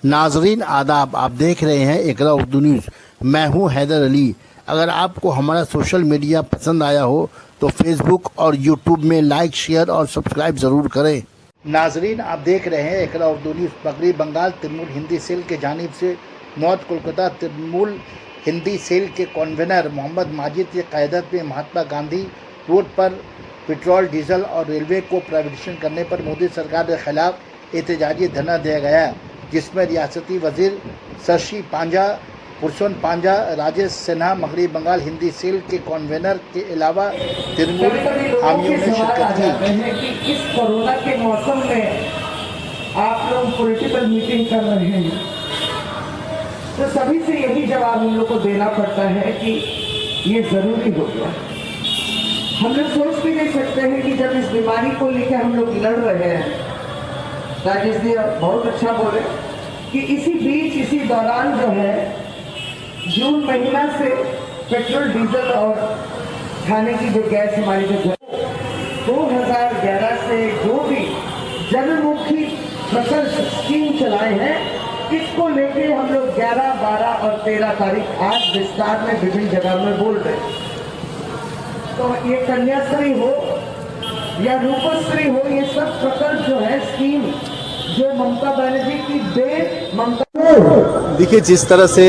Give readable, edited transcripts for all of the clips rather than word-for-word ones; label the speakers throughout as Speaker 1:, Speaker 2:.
Speaker 1: नाजरीन आदाब, आप देख रहे हैं इकरा उर्दू न्यूज़। मैं हूं हैदर अली। अगर आपको हमारा सोशल मीडिया पसंद आया हो तो फेसबुक और यूट्यूब में लाइक, शेयर और सब्सक्राइब ज़रूर करें। नाजरीन, आप देख रहे हैं इकरा उर्दू न्यूज़। मगरबी बंगाल तृणमूल हिंदी सेल के जानिब से नॉर्थ कोलकाता तृणमूल हिंदी सेल के कन्वीनर मोहम्मद माजिद की क़यादत में महात्मा गांधी रोड पर पेट्रोल, डीजल और रेलवे को प्राइवेटाइजेशन करने पर मोदी सरकार के खिलाफ एहतजाजी धरना दिया गया, जिसमें रियासती वजीर शशि पांजा, पुरुषोत्तम पांजा, राजेश सिन्हा, मगरबी बंगाल हिंदी सेल के कन्वीनर के अलावा तृणमूल हामियों ने शिरकत की।
Speaker 2: इस कोरोना के मौसम में आप लोग पॉलिटिकल मीटिंग कर रहे हैं, तो सभी से यही जवाब हम लोग को देना पड़ता है कि ये जरूरी हो गया। हम लोग सोच भी नहीं सकते हैं कि जब इस बीमारी को लेकर हम लोग लड़ रहे हैं, राजेश जी बहुत अच्छा बोले कि इसी बीच, इसी दौरान जो है जून महीना से पेट्रोल, डीजल और खाने की जो गैस हमारी जो 2011 से जो भी जनमुखी फसल स्कीम चलाए हैं, इसको लेके हम लोग 11, 12 और 13 तारीख आज विस्तार में विभिन्न जगह में बोल रहे हैं। तो ये कन्याश्री हो या रूपश्री हो, ये सब प्रकल्प जो है स्कीम जो ममता बनर्जी की
Speaker 3: देखिए, जिस तरह से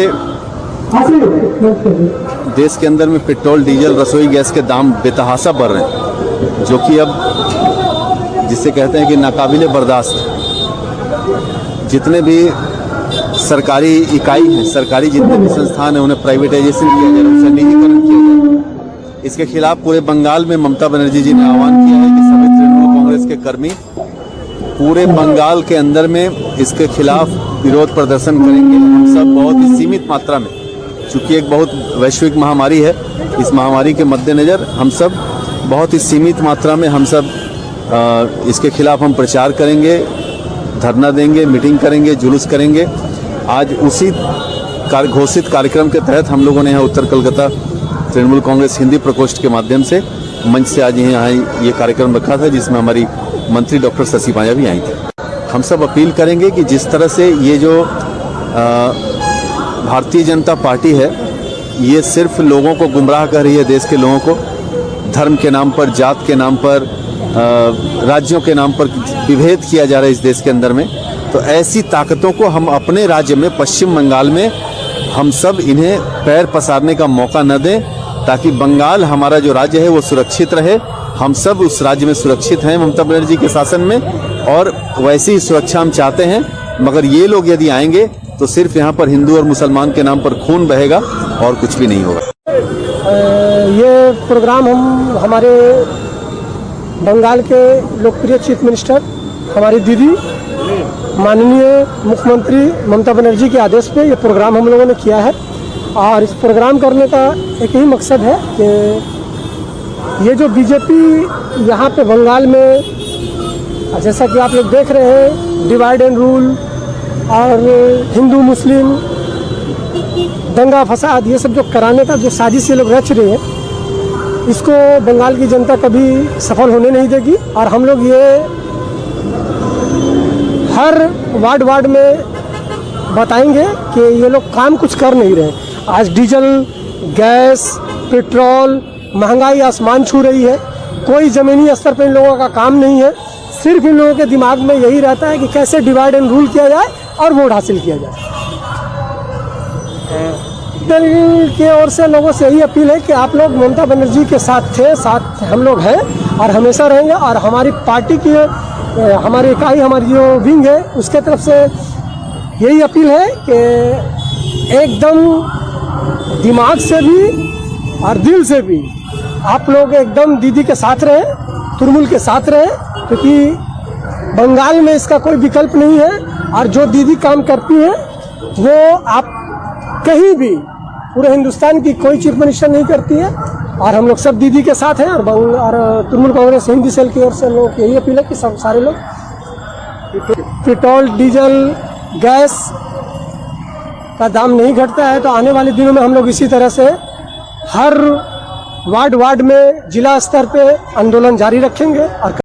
Speaker 3: देश के अंदर में पेट्रोल, डीजल, रसोई गैस के दाम बेतहाशा बढ़ रहे हैं, जो कि अब जिसे कहते हैं कि नाकाबिले बर्दाश्त। जितने भी सरकारी इकाई हैं, सरकारी जितने भी संस्थान हैं, उन्हें प्राइवेटाइजेशन किया जा रहा है, उसे निजीकरण किया जा रहा है। इसके खिलाफ पूरे बंगाल में ममता बनर्जी जी ने आह्वान किया है कि सभी तृणमूल कांग्रेस के कर्मी पूरे बंगाल के अंदर में इसके खिलाफ विरोध प्रदर्शन करेंगे। हम सब बहुत ही सीमित मात्रा में, चूंकि एक बहुत वैश्विक महामारी है, इस महामारी के मद्देनज़र हम सब बहुत ही सीमित मात्रा में हम सब इसके खिलाफ हम प्रचार करेंगे, धरना देंगे, मीटिंग करेंगे, जुलूस करेंगे। आज उसी घोषित कार्यक्रम के तहत हम लोगों ने यहाँ उत्तर कोलकाता तृणमूल कांग्रेस हिंदी प्रकोष्ठ के माध्यम से मंच से आज यहाँ ये कार्यक्रम रखा था, जिसमें हमारी मंत्री डॉक्टर शशि पांजा भी आई थी। हम सब अपील करेंगे कि जिस तरह से ये जो भारतीय जनता पार्टी है, ये सिर्फ लोगों को गुमराह कर रही है, देश के लोगों को धर्म के नाम पर, जात के नाम पर, राज्यों के नाम पर विभेद किया जा रहा है इस देश के अंदर में। तो ऐसी ताकतों को हम अपने राज्य में, पश्चिम बंगाल में, हम सब इन्हें पैर पसारने का मौका न दें, ताकि बंगाल हमारा जो राज्य है वो सुरक्षित रहे। हम सब उस राज्य में सुरक्षित हैं ममता बनर्जी के शासन में, और वैसी ही सुरक्षा हम चाहते हैं। मगर ये लोग यदि आएंगे तो सिर्फ यहाँ पर हिंदू और मुसलमान के नाम पर खून बहेगा और कुछ भी नहीं होगा।
Speaker 4: ये प्रोग्राम हम हमारे बंगाल के लोकप्रिय चीफ मिनिस्टर, हमारी दीदी माननीय मुख्यमंत्री ममता बनर्जी के आदेश पे ये प्रोग्राम हम लोगों ने किया है। और इस प्रोग्राम करने का एक ही मकसद है कि ये जो बीजेपी यहाँ पे बंगाल में, जैसा कि आप लोग देख रहे हैं, डिवाइड एंड रूल और हिंदू मुस्लिम दंगा फसाद, ये सब जो कराने का जो साजिश ये लोग रच रहे हैं, इसको बंगाल की जनता कभी सफल होने नहीं देगी। और हम लोग ये हर वार्ड में बताएंगे कि ये लोग काम कुछ कर नहीं रहे। आज डीजल, गैस, पेट्रोल, महंगाई आसमान छू रही है। कोई ज़मीनी स्तर पर इन लोगों का काम नहीं है। सिर्फ इन लोगों के दिमाग में यही रहता है कि कैसे डिवाइड एंड रूल किया जाए और वोट हासिल किया जाए। दल की ओर से लोगों से यही अपील है कि आप लोग ममता बनर्जी के साथ थे, साथ हम लोग हैं और हमेशा रहेंगे। और हमारी पार्टी की, हमारी इकाई, हमारी जो विंग है, उसके तरफ से यही अपील है कि एकदम दिमाग से भी और दिल से भी आप लोग एकदम दीदी के साथ रहें, तृणमूल के साथ रहें, क्योंकि बंगाल में इसका कोई विकल्प नहीं है। और जो दीदी काम करती है वो आप कहीं भी, पूरे हिंदुस्तान की कोई चीफ मिनिस्टर नहीं करती है। और हम लोग सब दीदी के साथ हैं। और तृणमूल कांग्रेस हिंदी सेल की ओर से लोग यही अपील है कि सब सारे लोग पेट्रोल, डीजल, गैस का दाम नहीं घटता है तो आने वाले दिनों में हम लोग इसी तरह से हर वार्ड में, जिला स्तर पे आंदोलन जारी रखेंगे। और